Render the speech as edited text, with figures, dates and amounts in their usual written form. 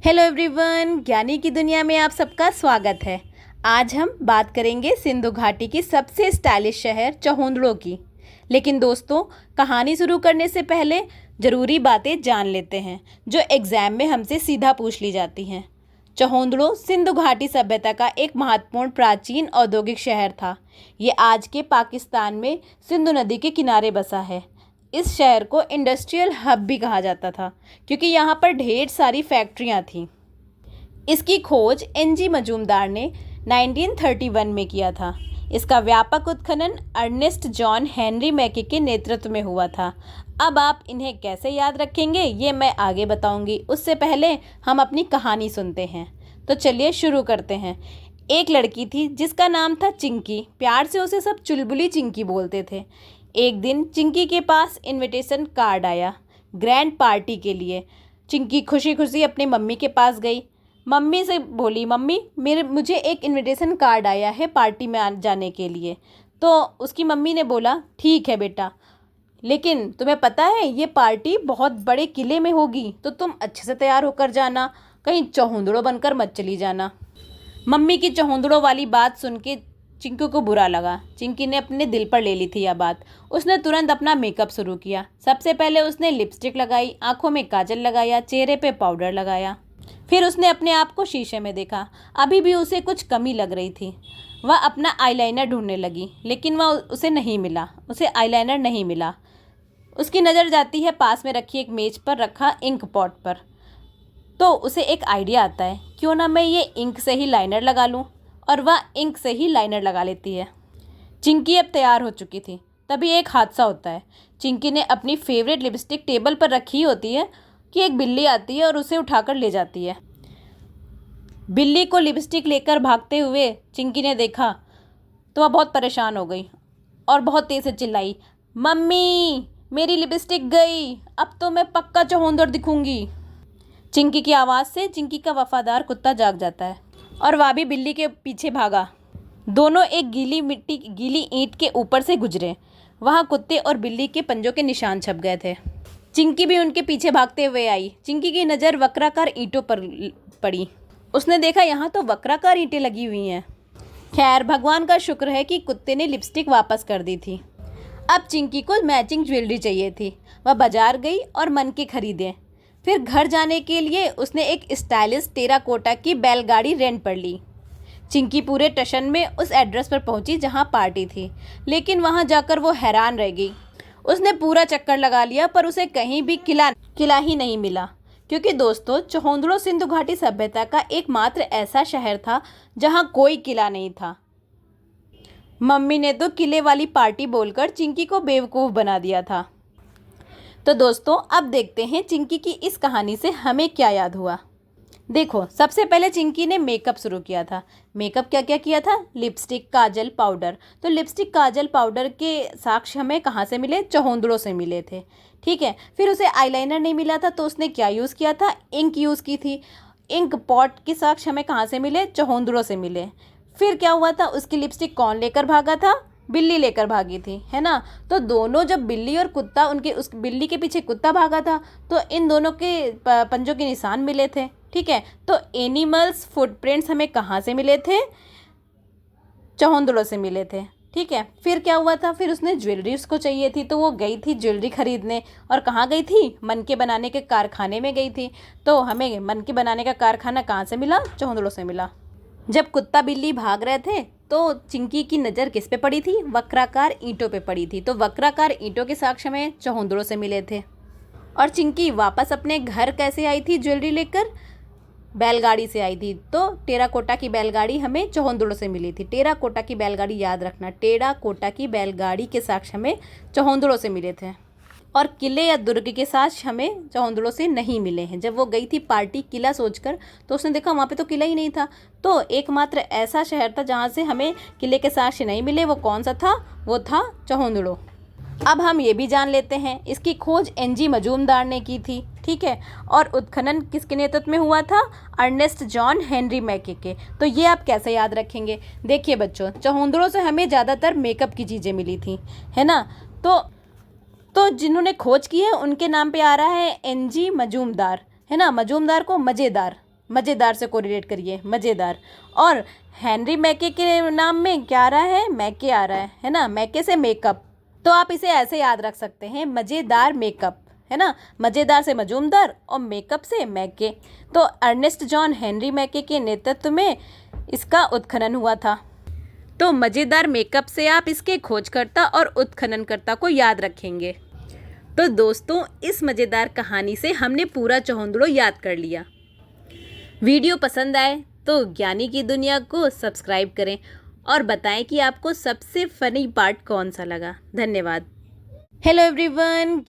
Hello everyone, ज्ञानी की दुनिया में आप सबका स्वागत है। आज हम बात करेंगे सिंधु घाटी की सबसे स्टाइलिश शहर चहोंदड़ो की। लेकिन दोस्तों, कहानी शुरू करने से पहले ज़रूरी बातें जान लेते हैं जो एग्ज़ाम में हमसे सीधा पूछ ली जाती हैं। चहोंदड़ो सिंधु घाटी सभ्यता का एक महत्वपूर्ण प्राचीन औद्योगिक शहर था। ये आज के पाकिस्तान में सिंधु नदी के किनारे बसा है। इस शहर को इंडस्ट्रियल हब भी कहा जाता था क्योंकि यहाँ पर ढेर सारी फैक्ट्रियाँ थीं। इसकी खोज एनजी मजूमदार ने 1931 में किया था। इसका व्यापक उत्खनन अर्नेस्ट जॉन हेनरी मैके के नेतृत्व में हुआ था। अब आप इन्हें कैसे याद रखेंगे ये मैं आगे बताऊंगी। उससे पहले हम अपनी कहानी सुनते हैं। तो चलिए शुरू करते हैं। एक लड़की थी जिसका नाम था चिंकी। प्यार से उसे सब चुलबुली चिंकी बोलते थे। एक दिन चिंकी के पास इनविटेशन कार्ड आया ग्रैंड पार्टी के लिए। चिंकी खुशी खुशी अपनी मम्मी के पास गई। मम्मी से बोली, मम्मी मुझे एक इनविटेशन कार्ड आया है पार्टी में जाने के लिए। तो उसकी मम्मी ने बोला, ठीक है बेटा, लेकिन तुम्हें पता है ये पार्टी बहुत बड़े किले में होगी, तो तुम अच्छे से तैयार होकर जाना, कहीं चहोंदड़ो बनकर मत चली जाना। मम्मी की चहोंदड़ो वाली बात सुन के चिंकी को बुरा लगा। चिंकी ने अपने दिल पर ले ली थी यह बात। उसने तुरंत अपना मेकअप शुरू किया। सबसे पहले उसने लिपस्टिक लगाई, आंखों में काजल लगाया, चेहरे पे पाउडर लगाया। फिर उसने अपने आप को शीशे में देखा। अभी भी उसे कुछ कमी लग रही थी। वह अपना आईलाइनर ढूंढने लगी, लेकिन वह उसे नहीं मिला। उसे आईलाइनर नहीं मिला। उसकी नज़र जाती है पास में रखी एक मेज पर रखा इंक पॉट पर। तो उसे एक आइडिया आता है, क्यों ना मैं ये इंक से ही लाइनर लगा लूँ, और वह इंक से ही लाइनर लगा लेती है। चिंकी अब तैयार हो चुकी थी। तभी एक हादसा होता है। चिंकी ने अपनी फेवरेट लिपस्टिक टेबल पर रखी होती है कि एक बिल्ली आती है और उसे उठाकर ले जाती है। बिल्ली को लिपस्टिक लेकर भागते हुए चिंकी ने देखा तो वह बहुत परेशान हो गई और बहुत तेज से चिल्लाई, मम्मी मेरी लिपस्टिक गई, अब तो मैं पक्का चहोंदड़ दिखूंगी। चिंकी की आवाज़ से चिंकी का वफादार कुत्ता जाग जाता है और वह भी बिल्ली के पीछे भागा। दोनों एक गीली ईंट के ऊपर से गुजरे। वहाँ कुत्ते और बिल्ली के पंजों के निशान छप गए थे। चिंकी भी उनके पीछे भागते हुए आई। चिंकी की नज़र वक्राकार ईंटों पर पड़ी। उसने देखा यहाँ तो वक्राकार ईंटें लगी हुई हैं। खैर, भगवान का शुक्र है कि कुत्ते ने लिपस्टिक वापस कर दी थी। अब चिंकी को मैचिंग ज्वेलरी चाहिए थी। वह बाजार गई और मन के खरीदे। फिर घर जाने के लिए उसने एक स्टाइलिश टेराकोटा की बैलगाड़ी रेंट पर ली। चिंकी पूरे टशन में उस एड्रेस पर पहुंची जहां पार्टी थी, लेकिन वहां जाकर वो हैरान रह गई। उसने पूरा चक्कर लगा लिया पर उसे कहीं भी किला ही नहीं मिला, क्योंकि दोस्तों चहोंदड़ो सिंधु घाटी सभ्यता का एकमात्र ऐसा शहर था जहां कोई किला नहीं था। मम्मी ने तो किले वाली पार्टी बोलकर चिंकी को बेवकूफ़ बना दिया था। तो दोस्तों, अब देखते हैं चिंकी की इस कहानी से हमें क्या याद हुआ। देखो, सबसे पहले चिंकी ने मेकअप शुरू किया था। मेकअप क्या क्या किया था? लिपस्टिक, काजल, पाउडर। तो लिपस्टिक, काजल, पाउडर के साक्ष्य हमें कहाँ से मिले? चहोंदड़ो से मिले थे। ठीक है। फिर उसे आईलाइनर नहीं मिला था तो उसने क्या यूज़ किया था? इंक यूज़ की थी। इंक पॉट के साक्ष्य हमें कहाँ से मिले? चहोंदड़ो से मिले। फिर क्या हुआ था? उसकी लिपस्टिक कौन लेकर भागा था? बिल्ली लेकर भागी थी, है ना। तो दोनों, जब बिल्ली और कुत्ता, उनके उस बिल्ली के पीछे कुत्ता भागा था, तो इन दोनों के पंजों के निशान मिले थे। ठीक है। तो एनिमल्स फुटप्रिंट्स हमें कहाँ से मिले थे? चहोंदड़ो से मिले थे। ठीक है। फिर क्या हुआ था? फिर उसने ज्वेलरी उसको चाहिए थी, तो वो गई थी ज्वेलरी खरीदने। और कहाँ गई थी? मन के बनाने के कारखाने में गई थी। तो हमें मन के बनाने का कारखाना कहाँ से मिला? चहोंदड़ो से मिला। जब कुत्ता बिल्ली भाग रहे थे तो चिंकी की नज़र किस पे पड़ी थी? वक्राकार ईंटों पे पड़ी थी। तो वक्राकार ईंटों के साक्ष्य में चहोंदड़ो से मिले थे। और चिंकी वापस अपने घर कैसे आई थी ज्वेलरी लेकर? बैलगाड़ी से आई थी। तो टेराकोटा की बैलगाड़ी हमें चहोंदड़ो से मिली थी। टेराकोटा की बैलगाड़ी याद रखना, टेराकोटा की बैलगाड़ी के साक्ष्य हमें चहोंदड़ो से मिले थे। और किले या दुर्ग के साक्ष्य हमें चहोंदड़ो से नहीं मिले हैं। जब वो गई थी पार्टी किला सोचकर, तो उसने देखा वहाँ पे तो किला ही नहीं था। तो एकमात्र ऐसा शहर था जहाँ से हमें किले के साक्ष्य नहीं मिले। वो कौन सा था? वो था चहोंदड़ो। अब हम ये भी जान लेते हैं, इसकी खोज एनजी मजूमदार ने की थी। ठीक है। और उत्खनन किसके नेतृत्व में हुआ था? अर्नेस्ट जॉन हेनरी मैके के। तो ये आप कैसे याद रखेंगे? देखिए बच्चों, चहोंदड़ो से हमें ज़्यादातर मेकअप की चीज़ें मिली थी, है ना। तो जिन्होंने खोज की है उनके नाम पे आ रहा है एनजी मजूमदार, है ना। मजूमदार को मज़ेदार, मज़ेदार से कोरिलेट करिए, मज़ेदार। और हेनरी मैके के नाम में क्या आ रहा है, मैके आ रहा है ना, मैके से मेकअप। तो आप इसे ऐसे याद रख सकते हैं, मज़ेदार मेकअप, है ना, मज़ेदार से मजूमदार और मेकअप से मैके। तो अर्नेस्ट जॉन हेनरी मैके के नेतृत्व में इसका उत्खनन हुआ था। तो मज़ेदार मेकअप से आप इसके खोजकर्ता और उत्खननकर्ता को याद रखेंगे। तो दोस्तों, इस मज़ेदार कहानी से हमने पूरा चौहंदड़ो याद कर लिया। वीडियो पसंद आए तो ज्ञानी की दुनिया को सब्सक्राइब करें और बताएं कि आपको सबसे फनी पार्ट कौन सा लगा। धन्यवाद। Hello everyone.